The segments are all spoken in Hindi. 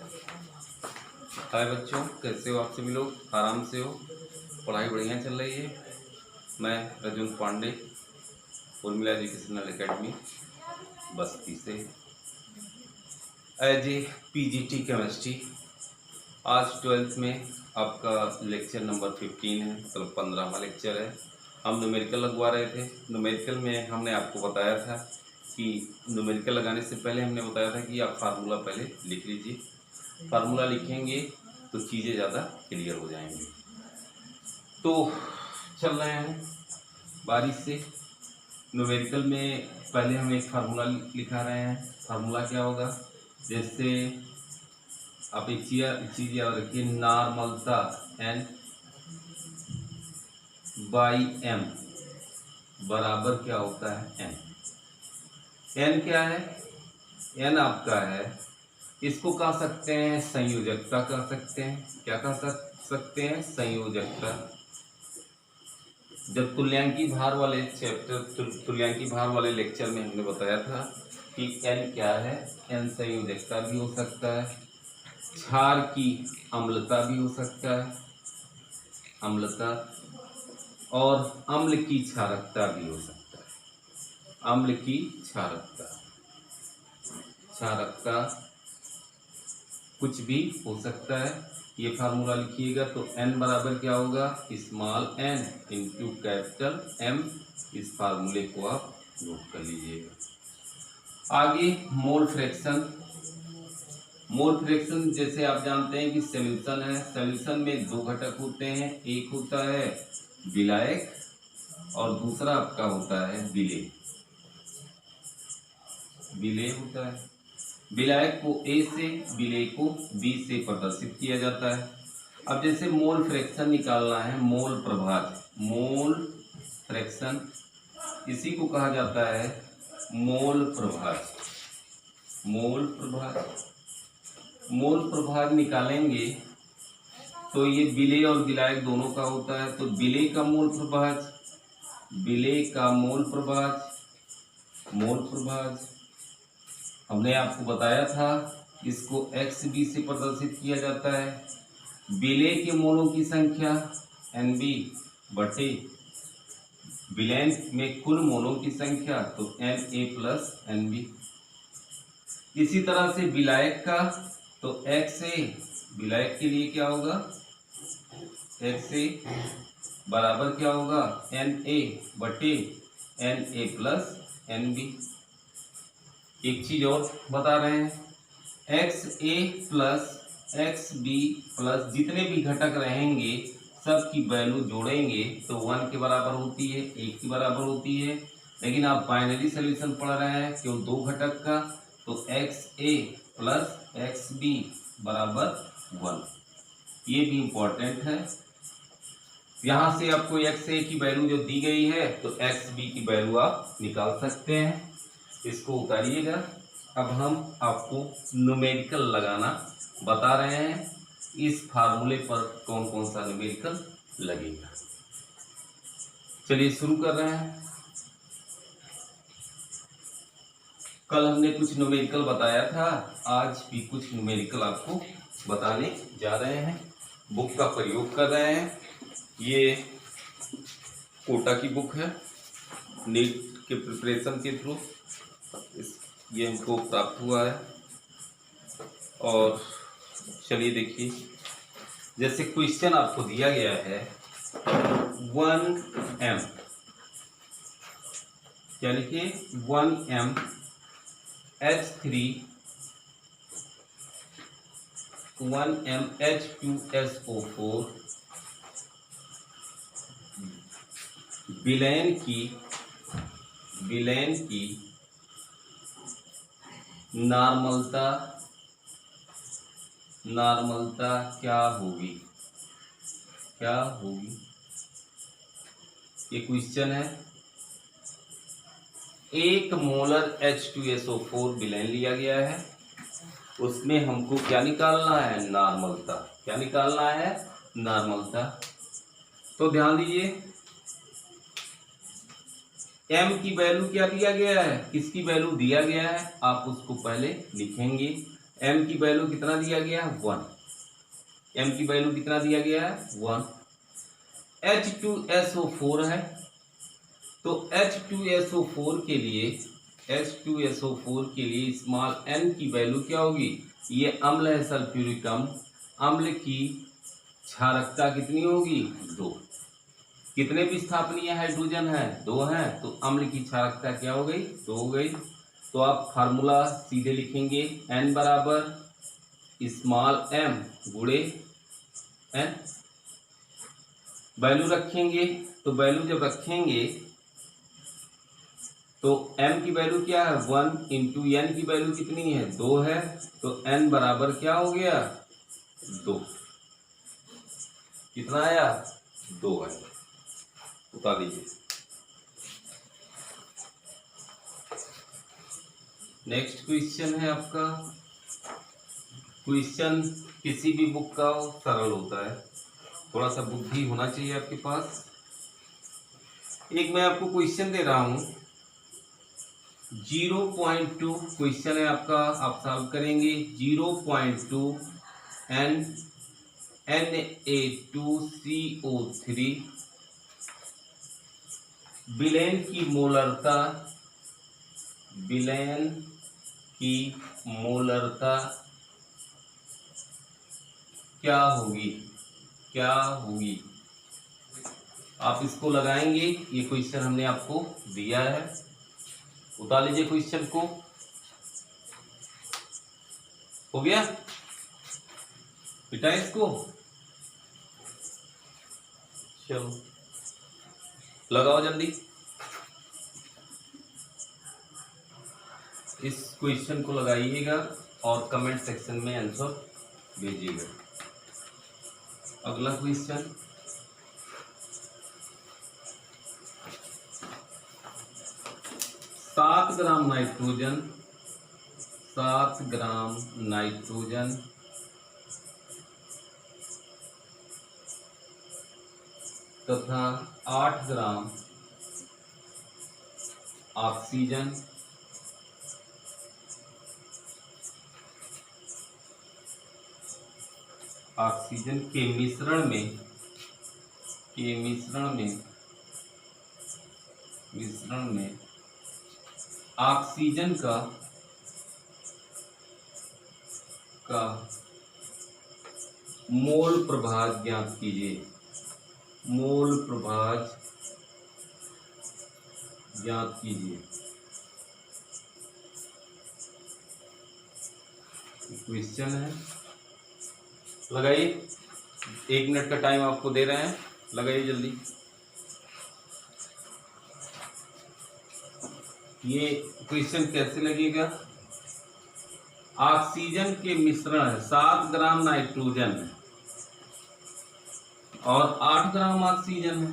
हाय बच्चों, कैसे हो आप सभी लोग? आराम से हो? पढ़ाई बढ़िया चल रही है? मैं अर्जुन पांडे, उर्मिला एजुकेशनल एकेडमी बस्ती से एज ए पीजीटी केमिस्ट्री। आज 12th में आपका लेक्चर नंबर 15 है, मतलब 15वां लेक्चर है। हम न्यूमेरिकल लगवा रहे थे। न्यूमेरिकल में हमने आपको बताया था कि न्यूमेरिकल लगाने से पहले हमने बताया था कि आप फार्मूला पहले लिख लीजिए। फार्मूला लिखेंगे तो चीज़ें ज़्यादा क्लियर हो जाएंगी। तो चल रहे हैं बारिश से। न्यूमेरिकल में पहले हम एक फार्मूला लिखा रहे हैं। फार्मूला क्या होगा? जैसे आप एक चीज़ याद रखिए, नॉर्मलता एन बाई एम बराबर क्या होता है? एन। एन क्या है? एन आपका है, इसको कह सकते हैं संयोजकता, कह सकते हैं। क्या कह सकते हैं? संयोजकता। जब तुल्यांकी भार वाले तुल्यांकी भार वाले लेक्चर में हमने बताया था कि एन क्या है। एन संयोजकता भी हो सकता है, क्षार की अम्लता भी हो सकता है, अम्लता, और अम्ल की क्षारकता भी हो सकता है। अम्ल की क्षारकता, क्षारकता कुछ भी हो सकता है। ये फार्मूला लिखिएगा तो n बराबर क्या होगा? Small n into capital M। इस फार्मूले को आप नोट कर लीजिएगा। आगे मोल फ्रैक्शन। मोल फ्रैक्शन जैसे आप जानते हैं कि सॉल्यूशन है। सॉल्यूशन में दो घटक होते हैं, एक होता है विलायक और दूसरा आपका होता है विलेय। विलेय होता है। विलायक को A से, विलेय को B से प्रदर्शित किया जाता है। अब जैसे मोल फ्रैक्शन निकालना है, मोल प्रभाज, मोल फ्रैक्शन, इसी को कहा जाता है मोल प्रभाज। मोल प्रभाज, मोल प्रभाज निकालेंगे तो ये विलेय और विलायक दोनों का होता है। तो विलेय का मोल प्रभाज, विलेय का मोल प्रभाज, मोल प्रभाज हमने आपको बताया था, इसको XB से प्रदर्शित किया जाता है। विलेय के मोलों की संख्या NB बटे विलयन में कुल मोलों की संख्या तो Na प्लस NB। इसी तरह से विलायक का तो XA, विलायक के लिए क्या होगा? XA बराबर क्या होगा? Na बटे Na प्लस NB। एक चीज और बता रहे हैं, XA प्लस XB प्लस जितने भी घटक रहेंगे सब की वैल्यू जोड़ेंगे तो 1 के बराबर होती है, 1 के बराबर होती है। लेकिन आप बाइनरी सॉल्यूशन पढ़ रहे हैं क्यों दो घटक का, तो XA प्लस XB बराबर 1। ये भी इम्पोर्टेंट है। यहाँ से आपको XA की वैल्यू जो दी गई है तो XB की वैल्यू आप निकाल सकते हैं। इसको उतारिएगा। अब हम आपको न्यूमेरिकल लगाना बता रहे हैं। इस फार्मूले पर कौन कौन सा न्यूमेरिकल लगेगा, चलिए शुरू कर रहे हैं। कल हमने कुछ न्यूमेरिकल बताया था, आज भी कुछ न्यूमेरिकल आपको बताने जा रहे हैं। बुक का प्रयोग कर रहे हैं। ये कोटा की बुक है, नीट के प्रिपरेशन के थ्रू ये हमको प्राप्त हुआ है। और चलिए देखिए, जैसे क्वेश्चन आपको दिया गया है 1m, क्या लिखिए? 1m H3 1m H2SO4 विलयन की नॉर्मलता क्या होगी? क्या होगी? ये क्वेश्चन है। 1 मोलर H2SO4 विलयन लिया गया है, उसमें हमको क्या निकालना है? नॉर्मलता। क्या निकालना है? नॉर्मलता। तो ध्यान दीजिए, m की वैल्यू क्या दिया गया है? किसकी वैल्यू दिया गया है आप उसको पहले लिखेंगे। m की वैल्यू कितना दिया गया है 1, m की वैल्यू कितना दिया गया है 1। H2SO4 है, तो H2SO4 के लिए स्मॉल n की वैल्यू क्या होगी, ये अम्ल है सल्फ्यूरिक अम्ल, अम्ल की क्षारकता कितनी होगी 2। कितने विस्थापनीय हाइड्रोजन है 2 हैं, तो अम्ल की क्षारकता क्या हो गई 2 हो गई। तो आप फार्मूला सीधे लिखेंगे n बराबर स्मॉल m गुणे n, वैल्यू रखेंगे, तो वैल्यू जब रखेंगे तो m की वैल्यू क्या है 1 इंटू n की वैल्यू कितनी है 2 है, तो n बराबर क्या हो गया 2। कितना आया 2 है, बता दीजिए। नेक्स्ट क्वेश्चन है आपका, क्वेश्चन किसी भी बुक का हो सरल होता है, थोड़ा सा बुद्धि होना चाहिए आपके पास। एक मैं आपको क्वेश्चन दे रहा हूं 0.2 क्वेश्चन है आपका, आप सॉल्व करेंगे। 0.2 Na2CO3 विलेन की मोलरता क्या होगी। आप इसको लगाएंगे, ये क्वेश्चन हमने आपको दिया है, उतार लीजिए क्वेश्चन को। हो गया बेटा, इसको चलो लगाओ जल्दी। इस क्वेश्चन को लगाइएगा और कमेंट सेक्शन में आंसर भेजिएगा। अगला क्वेश्चन, 7 ग्राम नाइट्रोजन तथा 8 ग्राम ऑक्सीजन के मिश्रण में ऑक्सीजन का मोल प्रभाव ज्ञात कीजिए। क्वेश्चन है, लगाइए। 1 मिनट का टाइम आपको दे रहे हैं, लगाइए जल्दी। ये क्वेश्चन कैसे लगेगा, ऑक्सीजन के मिश्रण है, 7 ग्राम नाइट्रोजन है और 8 ग्राम ऑक्सीजन है,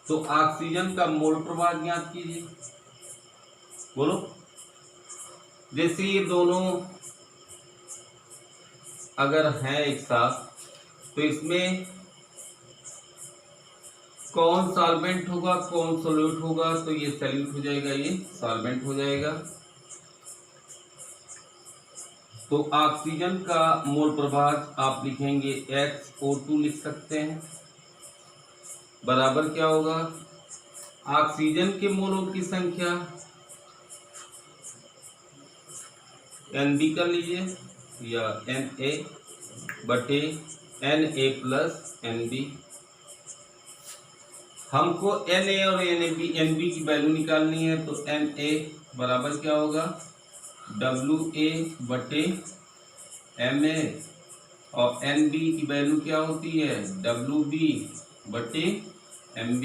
तो ऑक्सीजन का मोल प्रभाव ज्ञात कीजिए। बोलो। जैसे ये दोनों अगर हैं एक साथ, तो इसमें कौन सॉल्वेंट होगा कौन सोल्यूट होगा, तो ये सॉल्यूट हो जाएगा, ये सॉल्वेंट हो जाएगा। तो ऑक्सीजन का मोल प्रभाव आप लिखेंगे XO2 लिख सकते हैं, बराबर क्या होगा ऑक्सीजन के मोलों की संख्या NB कर लीजिए या Na बटे Na प्लस NB। हमको Na और NB की वैल्यू निकालनी है, तो Na बराबर क्या होगा WA बटे MA और NB की वैल्यू क्या होती है WB बटे MB।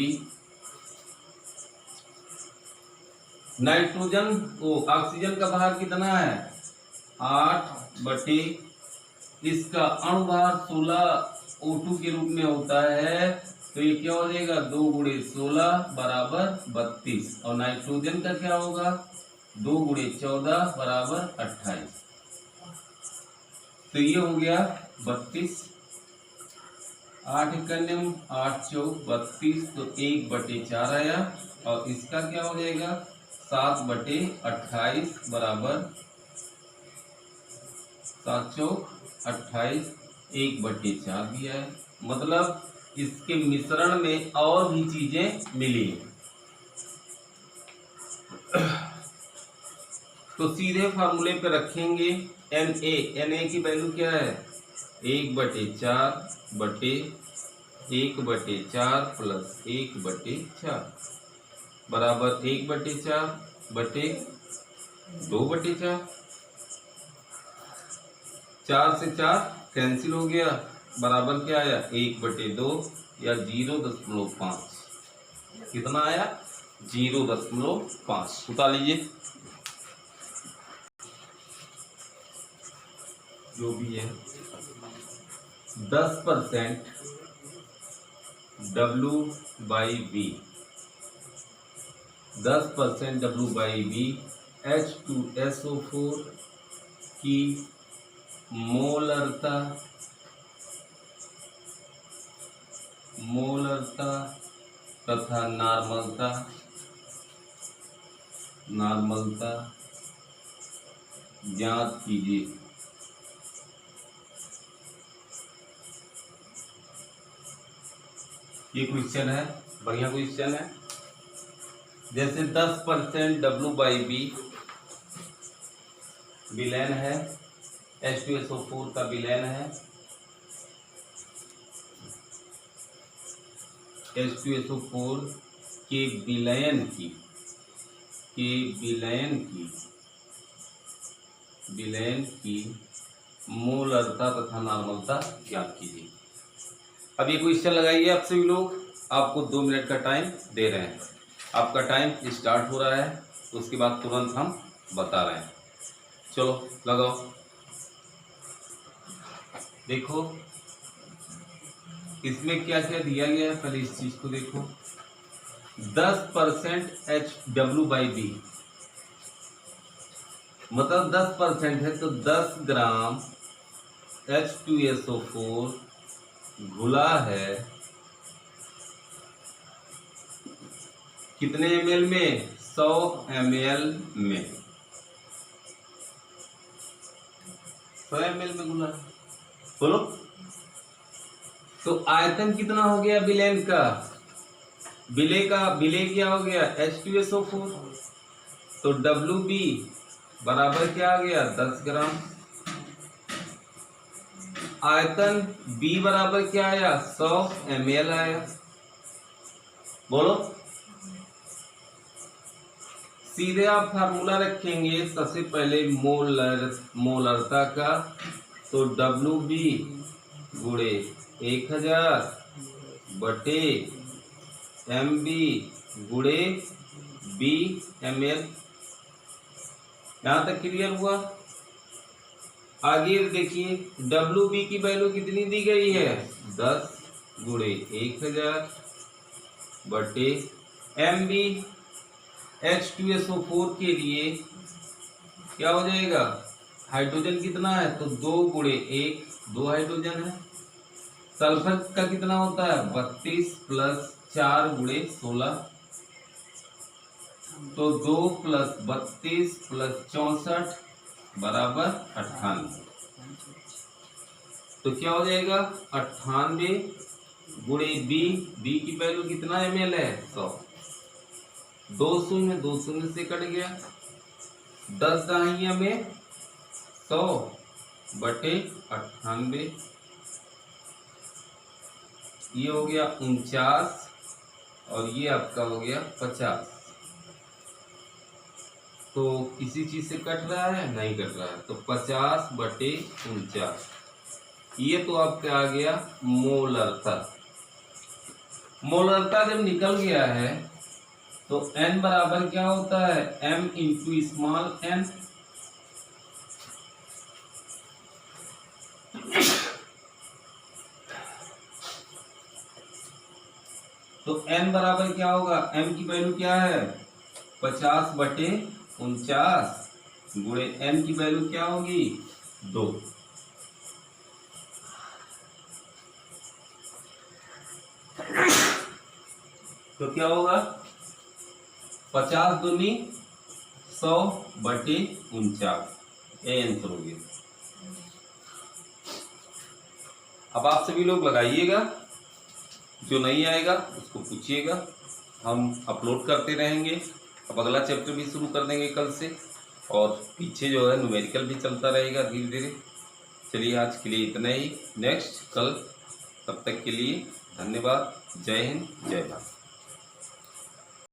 नाइट्रोजन को ऑक्सीजन का भार कितना है 8 बटे इसका अणुभार 16 O2 के रूप में होता है, तो ये क्या हो जाएगा 2 गुणे 16 बराबर 32, और नाइट्रोजन का क्या होगा 2 गुणे 14 बराबर 28, तो ये हो गया 32। 8 एकम 8 चौक 32, तो 1 बटे 4 आया, और इसका क्या हो जाएगा 7 बटे 28 बराबर 7 चौक 28, 1/4 दिया है। मतलब इसके मिश्रण में और भी चीजें मिली। तो सीधे फार्मूले पे रखेंगे Na की वैल्यू क्या है 1/4 प्लस 1/4 बराबर 1/4/2/4। 4 से 4 कैंसिल हो गया, बराबर क्या आया 1/2 या 0.5। कितना आया 0.5। उतार लीजिए जो भी है। 10% W/V, 10% W/V H2SO4 की मोलरता तथा नॉर्मलता ज्ञात कीजिए। ये क्वेश्चन है, बढ़िया क्वेश्चन है। जैसे 10% W/V विलेन है, H2SO4 का विलेन है, H2SO4 के विलयन की मोलरता तथा नॉर्मलता ज्ञात कीजिए। अब ये क्वेश्चन लगाइए आप सभी लोग। आपको 2 मिनट का टाइम दे रहे हैं। आपका टाइम स्टार्ट हो रहा है, उसके बाद तुरंत हम बता रहे हैं। चलो लगाओ। देखो इसमें क्या क्या दिया गया है, पहले इस चीज को देखो। 10% W/V मतलब 10% है, तो 10 ग्राम H2SO4 घुला है कितने ml में 100 ml में 100 ml में घुला है। बोलो तो आयतन कितना हो गया विलेन का, विलेय क्या हो गया H2SO4। तो WB बराबर क्या आ गया 10 ग्राम। आयतन B बराबर क्या आया 100 ml आया। बोलो सीधे आप फार्मूला रखेंगे सबसे पहले मोलरता का, तो WB गुणे 1000 बटे MB गुणे B ml। यहां तक क्लियर हुआ। आगे देखिए WB की वैल्यू कितनी दी गई है 10 गुणे 1000 बटे MB H2SO4 के लिए क्या हो जाएगा, हाइड्रोजन कितना है तो 2 गुणे 1, 2 हाइड्रोजन है। सल्फर का कितना होता है 32 प्लस 4 गुणे 16, तो 2 प्लस 32 प्लस 64 बराबर 98। तो क्या हो जाएगा 98 गुणे बी की वैल्यू कितना ml है 100। 2 शून्य से कट गया, 10 दहाइयां में 100 बटे 98, ये हो गया 49 और ये आपका हो गया 50। तो किसी चीज से कट रहा है नहीं कट रहा है, तो 50 बटे 49 ये तो आपका आ गया मोलरता। मोलरता जब निकल गया है तो n बराबर क्या होता है m इंटू स्मॉल n। तो n बराबर क्या होगा, m की वैल्यू क्या है 50 बटे 49 गुणे n की वैल्यू क्या होगी 2। तो क्या होगा 50 दूनी 100 बटे 49, ये आंसर हो गया। अब आप सभी लोग लगाइएगा, जो नहीं आएगा उसको पूछिएगा, हम अपलोड करते रहेंगे। अब अगला चैप्टर भी शुरू कर देंगे कल से, और पीछे जो है न्यूमेरिकल भी चलता रहेगा धीरे धीरे। चलिए आज के लिए इतना ही, नेक्स्ट कल, तब तक के लिए धन्यवाद। जय हिंद, जय भारत।